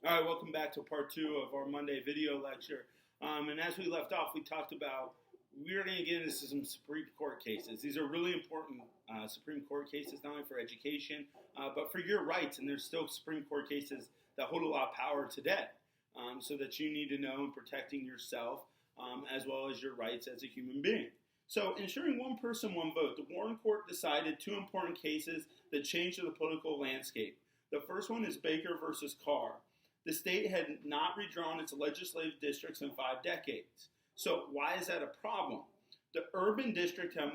All right, welcome back to part two of our Monday video lecture. And as we left off, we talked about we're going to get into some Supreme Court cases. These are really important Supreme Court cases, not only for education, but for your rights. And there's still Supreme Court cases that hold a lot of power today, so that you need to know in protecting yourself as well as your rights as a human being. So, ensuring one person, one vote. The Warren Court decided two important cases that changed the political landscape. The first one is Baker versus Carr. The state had not redrawn its legislative districts in 5 decades. So why is that a problem? The urban district had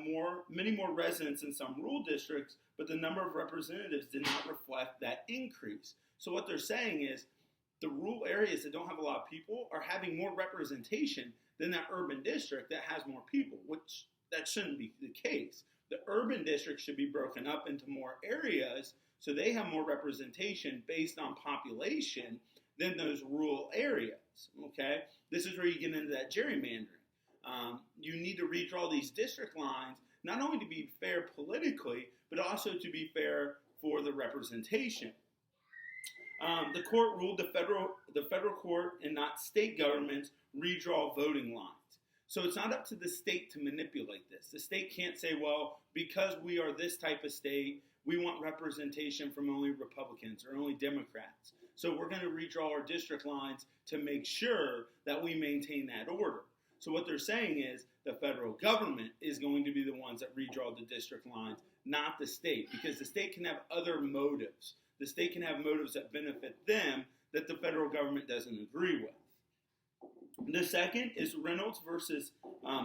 many more residents than some rural districts, but the number of representatives did not reflect that increase. So what they're saying is the rural areas that don't have a lot of people are having more representation than that urban district that has more people, which that shouldn't be the case. The urban district should be broken up into more areas so they have more representation based on population than those rural areas, okay? This is where you get into that gerrymandering. You need to redraw these district lines, not only to be fair politically, but also to be fair for the representation. The court ruled the federal court and not state governments redraw voting lines. So it's not up to the state to manipulate this. The state can't say, well, because we are this type of state, we want representation from only Republicans or only Democrats. So we're going to redraw our district lines to make sure that we maintain that order. So what they're saying is the federal government is going to be the ones that redraw the district lines, not the state, because the state can have other motives. The state can have motives that benefit them that the federal government doesn't agree with. The second is Reynolds versus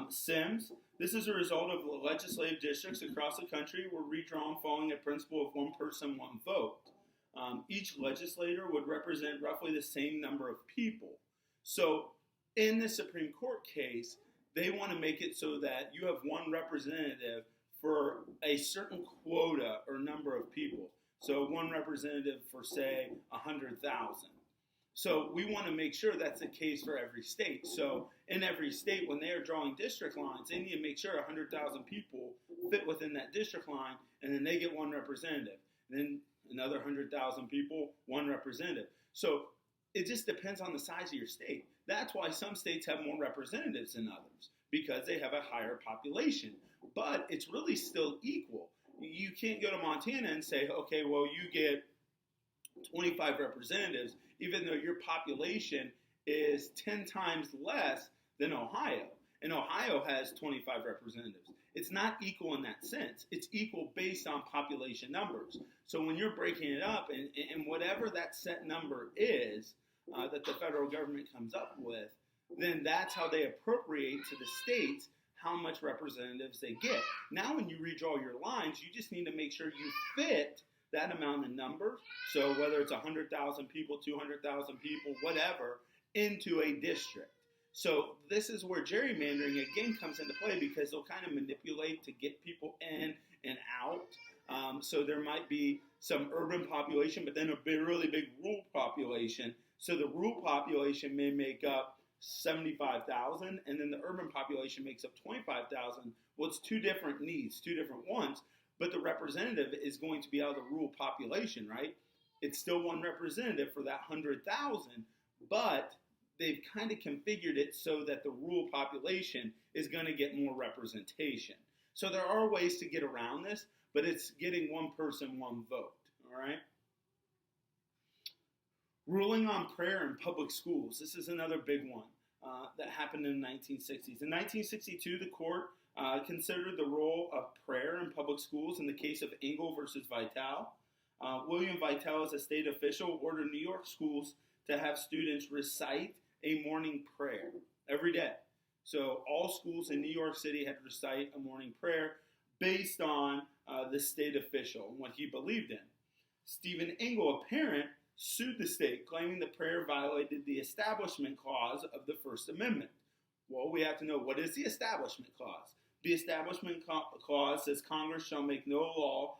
Sims. This is a result of the legislative districts across the country were redrawn following a principle of one person, one vote. Each legislator would represent roughly the same number of people. So in the Supreme Court case, they want to make it so that you have one representative for a certain quota or number of people. So one representative for, say, 100,000. So we want to make sure that's the case for every state. So in every state, when they are drawing district lines, they need to make sure 100,000 people fit within that district line, and then they get one representative. And then another 100,000 people, one representative. So it just depends on the size of your state. That's why some states have more representatives than others, because they have a higher population. But it's really still equal. You can't go to Montana and say, okay, well, you get 25 representatives, even though your population is 10 times less than Ohio. And Ohio has 25 representatives. It's not equal in that sense. It's equal based on population numbers. So when you're breaking it up, and whatever that set number is that the federal government comes up with, then that's how they appropriate to the states how much representatives they get. Now when you redraw your lines, you just need to make sure you fit that amount of numbers, so whether it's 100,000 people, 200,000 people, whatever, into a district. So this is where gerrymandering again comes into play, because they'll kind of manipulate to get people in and out. So there might be some urban population, but then a really big rural population. So the rural population may make up 75,000, and then the urban population makes up 25,000. Well, it's two different needs, two different ones. But the representative is going to be out of the rural population, right? It's still one representative for that 100,000, but they've kind of configured it so that the rural population is going to get more representation. So there are ways to get around this, but it's getting one person, one vote, all right? Ruling on prayer in public schools. This is another big one that happened in the 1960s. In 1962, the court considered the role of prayer in public schools in the case of Engel versus Vitale. William Vitale, as a state official, ordered New York schools to have students recite a morning prayer every day. So all schools in New York City had to recite a morning prayer based on the state official and what he believed in. Stephen Engel, a parent, sued the state, claiming the prayer violated the Establishment Clause of the First Amendment. Well, we have to know, what is the Establishment Clause? The Establishment Clause says Congress shall make no law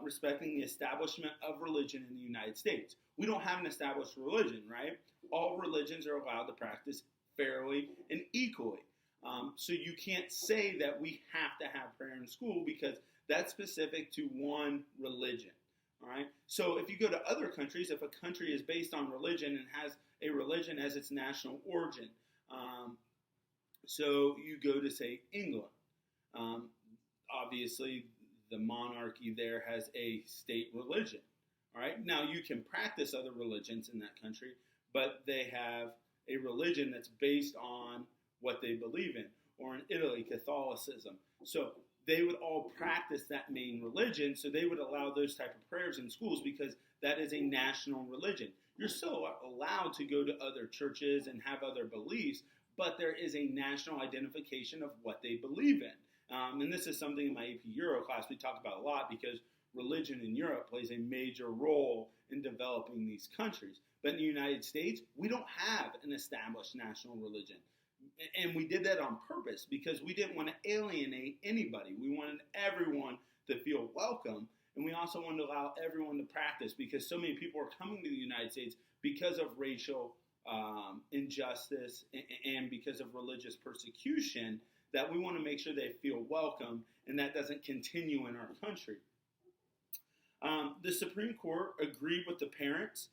respecting the establishment of religion in the United States. We don't have an established religion, right? All religions are allowed to practice fairly and equally. So you can't say that we have to have prayer in school, because that's specific to one religion. All right. So if you go to other countries, if a country is based on religion and has a religion as its national origin, so you go to, say, England. Um, Obviously, the monarchy there has a state religion. All right. Now you can practice other religions in that country, but they have a religion that's based on what they believe in. Or in Italy, Catholicism. So they would all practice that main religion, so they would allow those type of prayers in schools because that is a national religion. You're still allowed to go to other churches and have other beliefs, but there is a national identification of what they believe in. And this is something in my AP Euro class we talk about a lot because religion in Europe plays a major role in developing these countries. But in the United States, we don't have an established national religion. And we did that on purpose because we didn't want to alienate anybody. We wanted everyone to feel welcome. And we also wanted to allow everyone to practice because so many people are coming to the United States because of racial injustice and because of religious persecution that we want to make sure they feel welcome and that doesn't continue in our country. The Supreme Court agreed with the parents.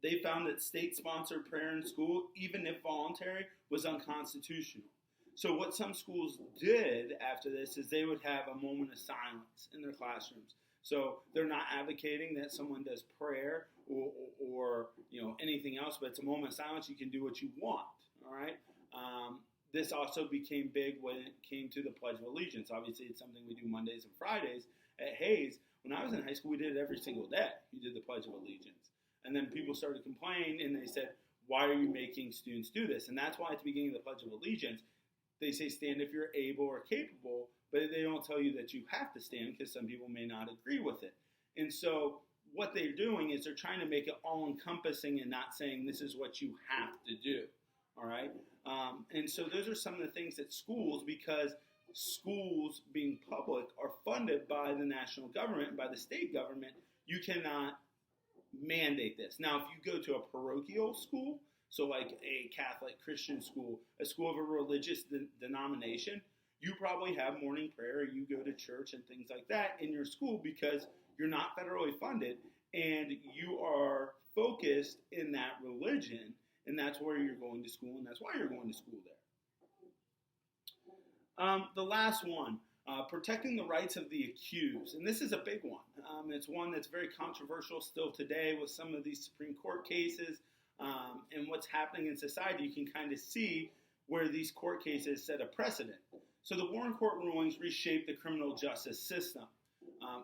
They found that state-sponsored prayer in school, even if voluntary, was unconstitutional. So what some schools did after this is they would have a moment of silence in their classrooms. So they're not advocating that someone does prayer or anything else, but it's a moment of silence. You can do what you want, all right? This also became big when it came to the Pledge of Allegiance. Obviously, it's something we do Mondays and Fridays at Hayes. When I was in high school, we did it every single day. We did the Pledge of Allegiance. And then people started complaining, and they said, why are you making students do this? And that's why at the beginning of the Pledge of Allegiance, they say stand if you're able or capable, but they don't tell you that you have to stand because some people may not agree with it. And so what they're doing is they're trying to make it all-encompassing and not saying this is what you have to do, all right? And so those are some of the things that schools, because schools being public are funded by the national government, by the state government, you cannot mandate this. Now, if you go to a parochial school, so like a Catholic Christian school, a school of a religious denomination, you probably have morning prayer, you go to church and things like that in your school because you're not federally funded and you are focused in that religion, and that's where you're going to school, and that's why you're going to school there. The last one, protecting the rights of the accused. And this is a big one. It's one that's very controversial still today with some of these Supreme Court cases and what's happening in society. You can kind of see where these court cases set a precedent. So the Warren Court rulings reshaped the criminal justice system.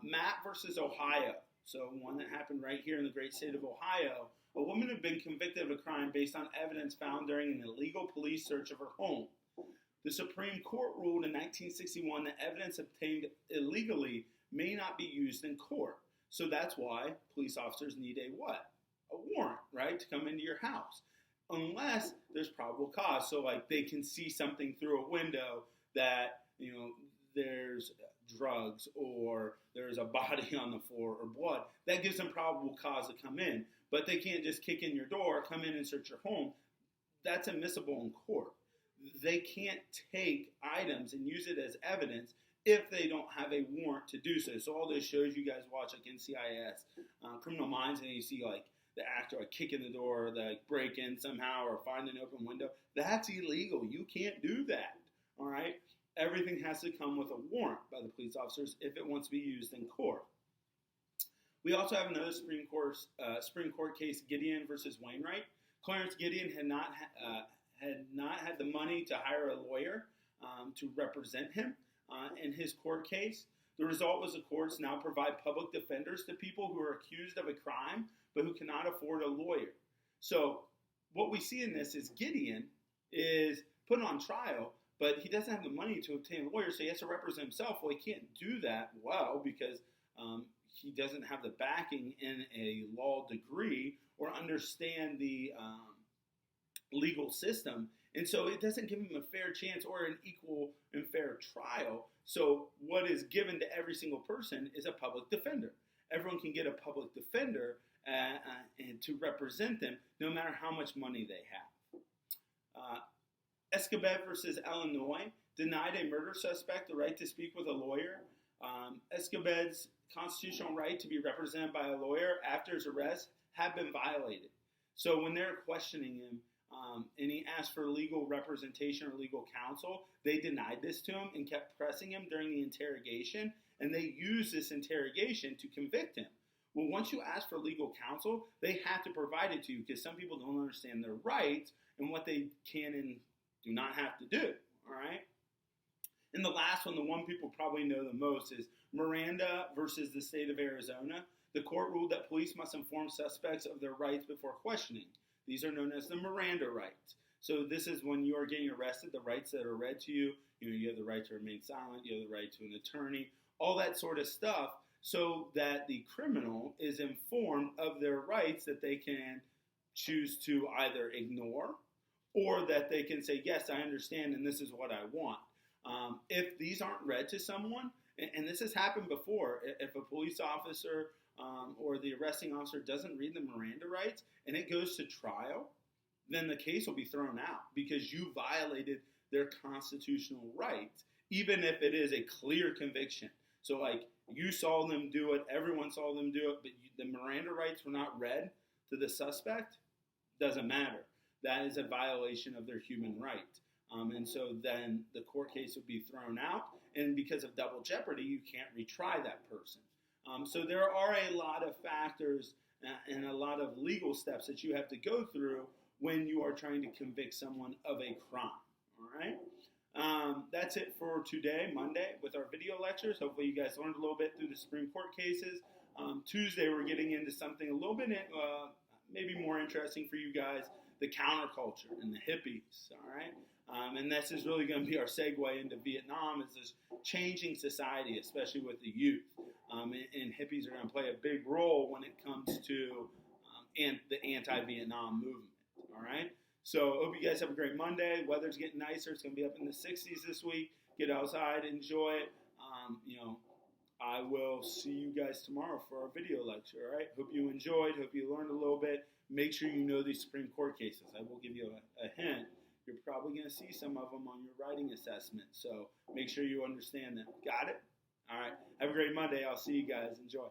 Matt versus Ohio, so one that happened right here in the great state of Ohio, a woman had been convicted of a crime based on evidence found during an illegal police search of her home. The Supreme Court ruled in 1961 that evidence obtained illegally may not be used in court. So that's why police officers need a what? A warrant, right, to come into your house. Unless there's probable cause. So like they can see something through a window that, there's drugs or there's a body on the floor or blood. That gives them probable cause to come in. But they can't just kick in your door, come in and search your home. That's admissible in court. They can't take items and use it as evidence if they don't have a warrant to do so. So all those shows you guys watch, like NCIS, Criminal Minds, and you see like the actor like kick in the door, like break in somehow, or find an open window. That's illegal. You can't do that. All right. Everything has to come with a warrant by the police officers if it wants to be used in court. We also have another Supreme Court case, Gideon versus Wainwright. Clarence Gideon had not had the money to hire a lawyer to represent him in his court case. The result was the courts now provide public defenders to people who are accused of a crime but who cannot afford a lawyer. So what we see in this is Gideon is put on trial, but he doesn't have the money to obtain a lawyer, so he has to represent himself. Well, he can't do that well because he doesn't have the backing in a law degree or understand the legal system. And so it doesn't give him a fair chance or an equal and fair trial. So what is given to every single person is a public defender. Everyone can get a public defender and to represent them no matter how much money they have. Escobar versus Illinois denied a murder suspect the right to speak with a lawyer Escobet's constitutional right to be represented by a lawyer after his arrest had been violated. So when they're questioning him, and he asked for legal representation or legal counsel, they denied this to him and kept pressing him during the interrogation, and they used this interrogation to convict him. Well, once you ask for legal counsel, they have to provide it to you because some people don't understand their rights and what they can and do not have to do, all right? And the last one, the one people probably know the most, is Miranda versus the state of Arizona. The court ruled that police must inform suspects of their rights before questioning. These are known as the Miranda rights. So this is when you are getting arrested, the rights that are read to you. You have the right to remain silent, you have the right to an attorney, all that sort of stuff, so that the criminal is informed of their rights that they can choose to either ignore or that they can say, yes, I understand and this is what I want. If these aren't read to someone, and this has happened before, if a police officer or the arresting officer doesn't read the Miranda rights and it goes to trial, then the case will be thrown out because you violated their constitutional rights, even if it is a clear conviction. So like you saw them do it, everyone saw them do it, but the Miranda rights were not read to the suspect, doesn't matter. That is a violation of their human right. And so then the court case would be thrown out, and because of double jeopardy, you can't retry that person. So there are a lot of factors and a lot of legal steps that you have to go through when you are trying to convict someone of a crime, all right? That's it for today, Monday, with our video lectures. Hopefully you guys learned a little bit through the Supreme Court cases. Tuesday, we're getting into something a little bit maybe more interesting for you guys, the counterculture and the hippies, all right? And this is really going to be our segue into Vietnam. It's this changing society, especially with the youth. And hippies are going to play a big role when it comes to the anti-Vietnam movement, all right? So I hope you guys have a great Monday. Weather's getting nicer. It's going to be up in the 60s this week. Get outside, enjoy it. I will see you guys tomorrow for our video lecture, all right? Hope you enjoyed. Hope you learned a little bit. Make sure you know these Supreme Court cases. I will give you a hint. You're probably going to see some of them on your writing assessment. So make sure you understand them. Got it? All right. Have a great Monday. I'll see you guys. Enjoy.